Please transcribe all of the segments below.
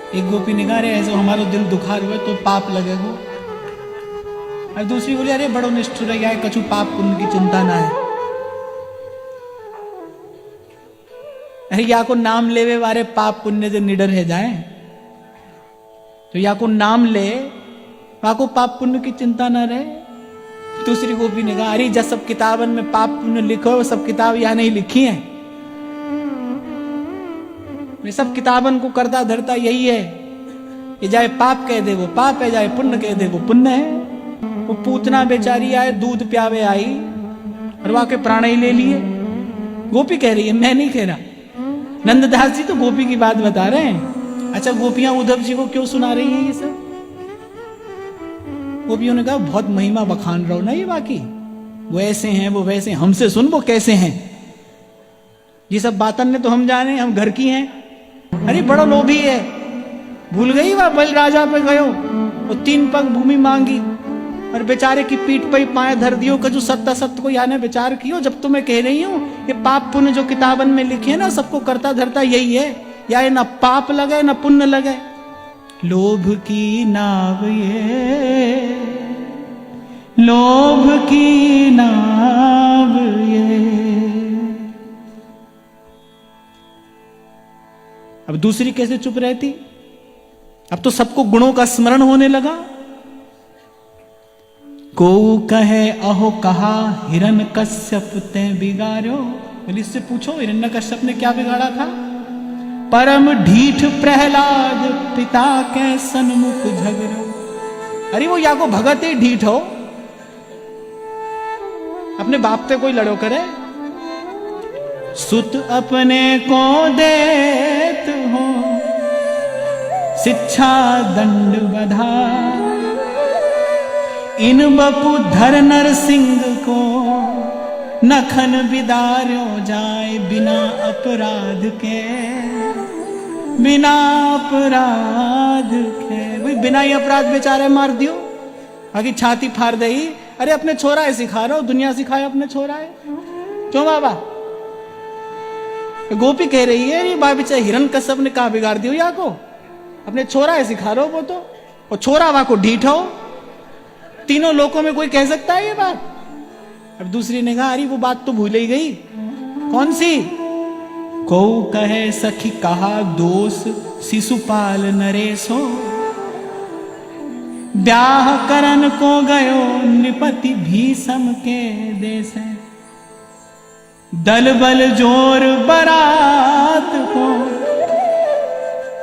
एक गोपी ने कहा, अरे ऐसे हमारो दिल दुखार हुए तो पाप लगेगो। और दूसरी बोली, अरे बड़ो निष्ठुर है, कछु पाप पुण्य की चिंता ना है। अरे या को नाम लेवे वारे पाप पुण्य से निडर है जाए, तो या को नाम ले वहां को पाप पुण्य की चिंता ना रहे। दूसरी गोपी ने कहा, अरे जब सब किताबन में पाप पुण्य लिखो, सब किताब यहां नहीं लिखी है। सब किताबन को करता धरता यही है, ये जाए पाप कह दे वो पाप है, जाए पुण्य कह दे वो पुण्य है। वो पूतना बेचारी आए, दूध प्यावे आई और वहां के प्राण ही ले लिए। गोपी कह रही है, मैं नहीं कह रहा। नंददास जी तो गोपी की बात बता रहे हैं। अच्छा, गोपियां उद्धव जी को क्यों सुना रही हैं ये सब? गोपियों ने कहा, बहुत महिमा बखान रहो ना ये, बाकी वो ऐसे हैं वो वैसे, हमसे सुन वो कैसे हैं। ये सब बातन ने तो हम जाने, हम घर की हैं। अरे बड़ा लोभी है, भूल गई वह बल राजा पे गयो, वो 3 पग भूमि मांगी और बेचारे की पीठ पे पाए धर दियो। कजू सत्ता सत्य को याने विचार कियो। जब तो मैं कह रही हूं ये पाप पुण्य जो किताबन में लिखे ना, सबको करता धरता यही है, या ये ना पाप लगे ना पुण्य लगे। लोभ की नाव ये, लोभ की नाव ये। अब दूसरी कैसे चुप रहती? अब तो सबको गुणों का स्मरण होने लगा। को कहे अहो कहा हिरण्यकश्यप ते बिगाड़ो। बोले इससे पूछो हिरण्यकश्यप ने क्या बिगाड़ा था? परम ढीठ प्रहलाद पिता के सन्मुख झगड़ो। अरे वो या को भगत ही ढीठ हो, अपने बाप पे कोई लड़ो करे। सुत अपने को देत हो, शिक्षा दंड बधा। इन बपु धर नर सिंह को, नखन बिदार्यो जाए बिना अपराध के, बिना अपराध के। भाई बिना ही अपराध बेचारे मार दियो, बाकी छाती फाड़ दे। अरे अपने छोरा है सिखा रहा हो, दुनिया सिखाए अपने छोरा है क्यों बाबा? गोपी कह रही है, अरे बेचारे हिरण्यकश्यप ने कहा बिगाड़ दियो या को, अपने छोरा है सिखा रहा हो वो तो, और छोरा वहां को ढीठ हो। तीनों लोकों में कोई कह सकता है ये बात? अब दूसरी ने कहा, अरे वो बात तो भूल ही गई। कौन सी? को कहे सखी कहा दोष शिशुपाल नरेशो, ब्याह करन को गयो निपति भीषम के देश। दल बल जोर बरात को,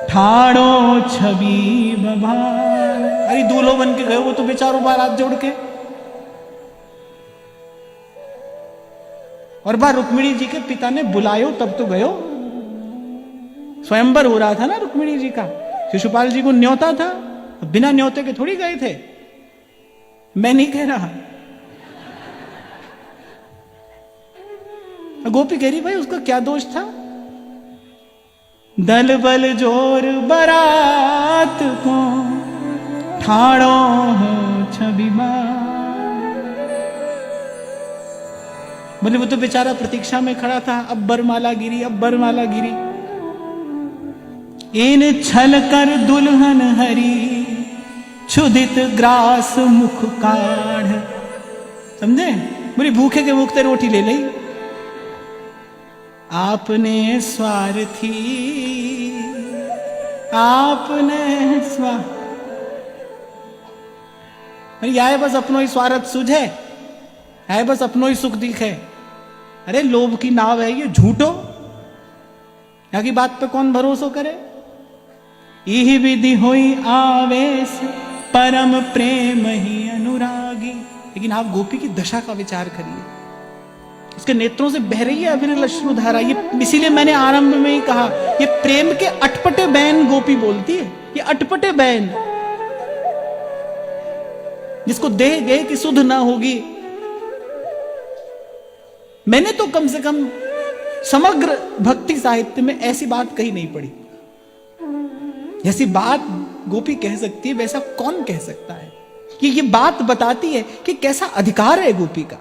ठाड़ो छवि बभार। अरे दूल्हो बन के गए वो तो बेचारों बारात जोड़ के। और बार रुक्मिणी जी के पिता ने बुलायो तब तो गयो। स्वयंवर हो रहा था ना रुक्मिणी जी का, शिशुपाल जी को न्योता था, बिना न्योते के थोड़ी गए थे। मैं नहीं कह रहा। गोपी कह रही, भाई उसका क्या दोष था? दल बल जोर बरात को, ठाड़ो हो छवि बार। बोले वो तो बेचारा प्रतीक्षा में खड़ा था, अब बरमाला गिरी, अब बरमाला गिरी। इन छल कर दुल्हन हरी, क्षुधित ग्रास मुख काढ़। समझे? बोली भूखे के मुख ते रोटी ले ली। आपने स्वार्थी, आपने स्वार्थ। आए बस अपनो ही स्वार्थ सुझे, है बस अपनो ही सुख दिखे। अरे लोभ की नाव है ये, झूठो। यहाँ की बात पे कौन भरोसा करे? यही विधि हुई आवेश, परम प्रेम ही अनुरागी। लेकिन आप गोपी की दशा का विचार करिए, उसके नेत्रों से बह रही है अविरल अश्रुधारा। ये इसीलिए मैंने आरंभ में ही कहा, ये प्रेम के अटपटे बैन गोपी बोलती है। ये अटपटे बैन, जिसको देह गए कि सुध ना होगी। मैंने तो कम से कम समग्र भक्ति साहित्य में ऐसी बात कहीं नहीं पढ़ी। जैसी बात गोपी कह सकती है वैसा कौन कह सकता है? कि ये बात बताती है कि कैसा अधिकार है गोपी का।